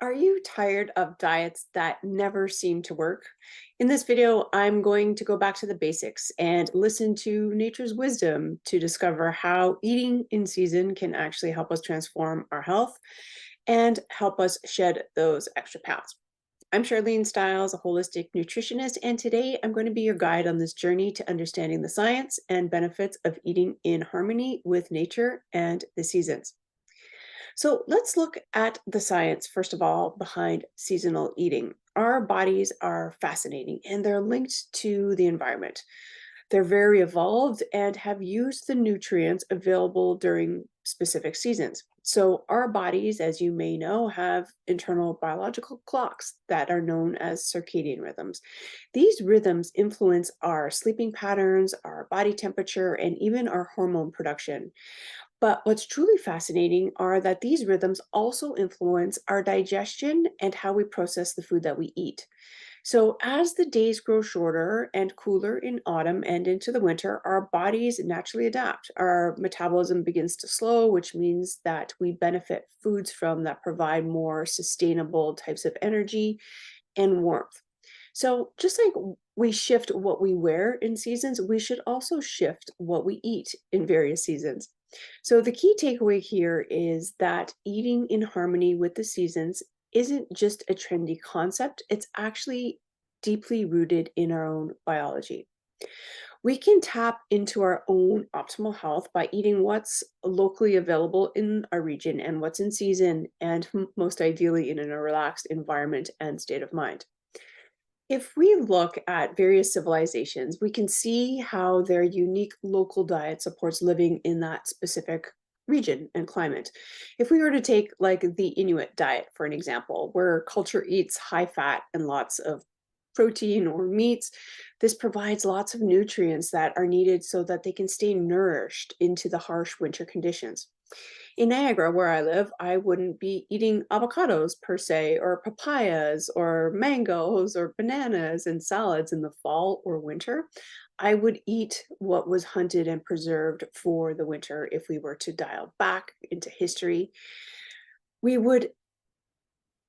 Are you tired of diets that never seem to work? In this video, I'm going to go back to the basics and listen to nature's wisdom to discover how eating in season can actually help us transform our health and help us shed those extra pounds. I'm Charlene Stiles, a holistic nutritionist, and today I'm going to be your guide on this journey to understanding the science and benefits of eating in harmony with nature and the seasons. So let's look at the science, first of all, behind seasonal eating. Our bodies are fascinating and they're linked to the environment. They're very evolved and have used the nutrients available during specific seasons. So, our bodies, as you may know, have internal biological clocks that are known as circadian rhythms. These rhythms influence our sleeping patterns, our body temperature, and even our hormone production. But what's truly fascinating are that these rhythms also influence our digestion and how we process the food that we eat. So, as the days grow shorter and cooler in autumn and into the winter, our bodies naturally adapt. Our metabolism begins to slow, which means that we benefit foods from that provide more sustainable types of energy and warmth. So, just like we shift what we wear in seasons, we should also shift what we eat in various seasons. So, the key takeaway here is that eating in harmony with the seasons isn't just a trendy concept, it's actually deeply rooted in our own biology. We can tap into our own optimal health by eating what's locally available in our region and what's in season, and most ideally in a relaxed environment and state of mind. If we look at various civilizations, we can see how their unique local diet supports living in that specific region and climate. If we were to take like the Inuit diet, for an example, where culture eats high fat and lots of protein or meats, this provides lots of nutrients that are needed so that they can stay nourished into the harsh winter conditions. In Niagara, where I live, I wouldn't be eating avocados per se, or papayas, or mangoes, or bananas and salads in the fall or winter. I would eat what was hunted and preserved for the winter. If we were to dial back into history, we would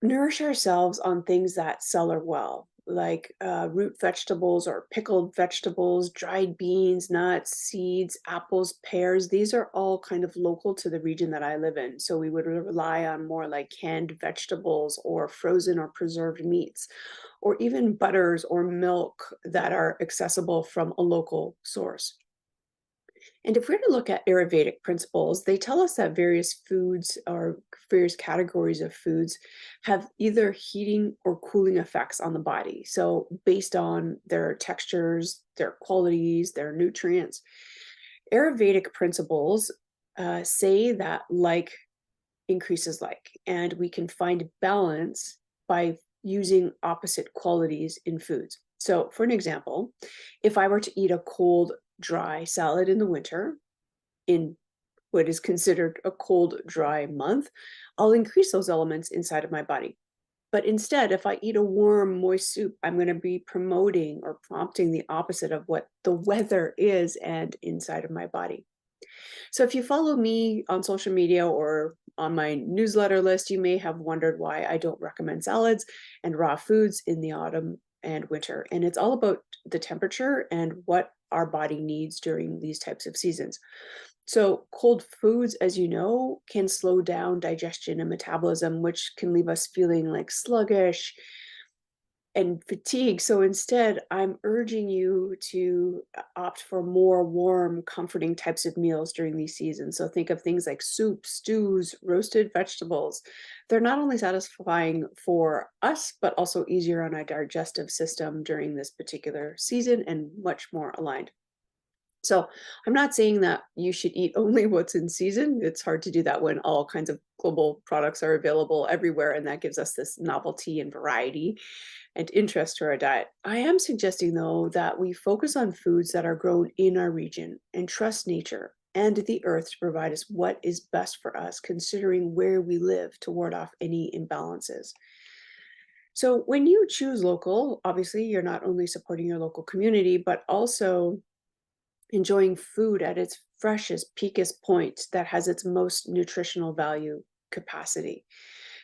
nourish ourselves on things that cellar well, like root vegetables or pickled vegetables, dried beans, nuts, seeds, apples, pears. These are all kind of local to the region that I live in. So we would rely on more like canned vegetables or frozen or preserved meats, or even butters or milk that are accessible from a local source. And if we're to look at Ayurvedic principles, they tell us that various foods or various categories of foods have either heating or cooling effects on the body. So, based on their textures, their qualities, their nutrients, Ayurvedic principles say that like increases like, and we can find balance by using opposite qualities in foods. So, for an example, if I were to eat a cold, dry salad in the winter, in what is considered a cold, dry month, I'll increase those elements inside of my body. But instead, if I eat a warm, moist soup, I'm going to be promoting or prompting the opposite of what the weather is and inside of my body. So if you follow me on social media or on my newsletter list, you may have wondered why I don't recommend salads and raw foods in the autumn and winter. And it's all about the temperature and what our body needs during these types of seasons. So, cold foods, as you know, can slow down digestion and metabolism, which can leave us feeling like sluggish and fatigue. So instead, I'm urging you to opt for more warm, comforting types of meals during these seasons. So think of things like soups, stews, roasted vegetables. They're not only satisfying for us, but also easier on our digestive system during this particular season and much more aligned. So I'm not saying that you should eat only what's in season. It's hard to do that when all kinds of global products are available everywhere, and that gives us this novelty and variety and interest to our diet. I am suggesting, though, that we focus on foods that are grown in our region and trust nature and the earth to provide us what is best for us, considering where we live to ward off any imbalances. So, when you choose local, obviously, you're not only supporting your local community, but also enjoying food at its freshest, peakest point that has its most nutritional value capacity.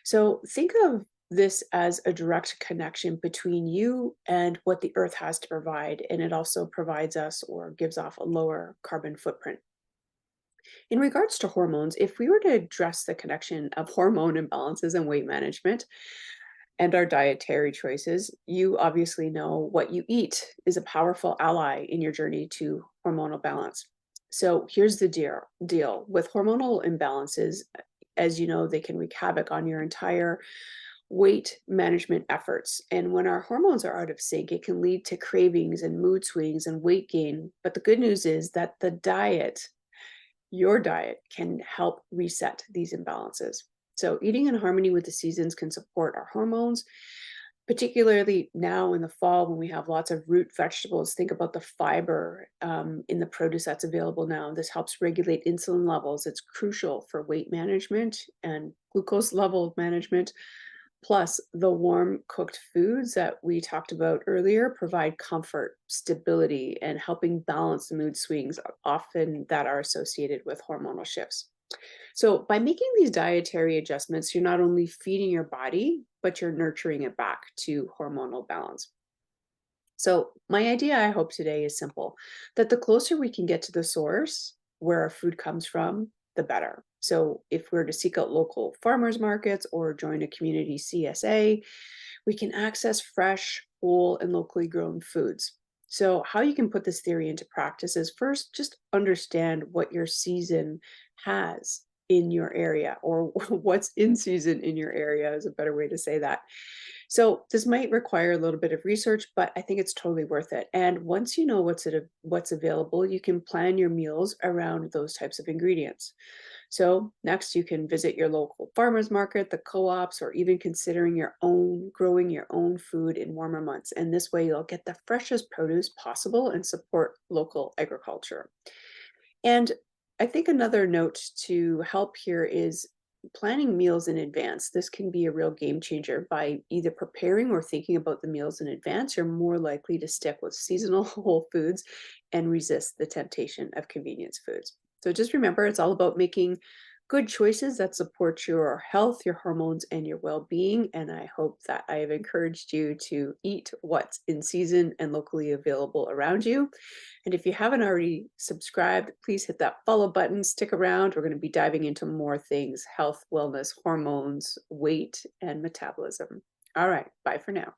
So think of this as a direct connection between you and what the earth has to provide. And it also provides us or gives off a lower carbon footprint. In regards to hormones, if we were to address the connection of hormone imbalances and weight management and our dietary choices, you obviously know what you eat is a powerful ally in your journey to hormonal balance. So here's the deal with hormonal imbalances. As you know, they can wreak havoc on your entire weight management efforts. And when our hormones are out of sync, it can lead to cravings and mood swings and weight gain. But the good news is that your diet can help reset these imbalances. So, eating in harmony with the seasons can support our hormones, particularly now in the fall when we have lots of root vegetables. Think about the fiber in the produce that's available now. This helps regulate insulin levels. It's crucial for weight management and glucose level management. Plus, the warm cooked foods that we talked about earlier provide comfort, stability, and helping balance the mood swings often that are associated with hormonal shifts. So, by making these dietary adjustments, you're not only feeding your body, but you're nurturing it back to hormonal balance. So, my idea, I hope today is simple, that the closer we can get to the source where our food comes from, the better. So, if we're to seek out local farmers markets or join a community CSA, we can access fresh, whole, and locally grown foods. So, how you can put this theory into practice is first just understand what your season has in your area, or what's in season in your area is a better way to say that. So this might require a little bit of research, but I think it's totally worth it. And once you know what's available, you can plan your meals around those types of ingredients. So next, you can visit your local farmers market, the co-ops, or even considering growing your own food in warmer months. And this way, you'll get the freshest produce possible and support local agriculture. And I think another note to help here is planning meals in advance. This can be a real game changer. By either preparing or thinking about the meals in advance, you're more likely to stick with seasonal whole foods and resist the temptation of convenience foods. So just remember, it's all about making good choices that support your health, your hormones, and your well being. And I hope that I have encouraged you to eat what's in season and locally available around you. And if you haven't already subscribed, please hit that follow button. Stick around. We're going to be diving into more things: health, wellness, hormones, weight, and metabolism. All right. Bye for now.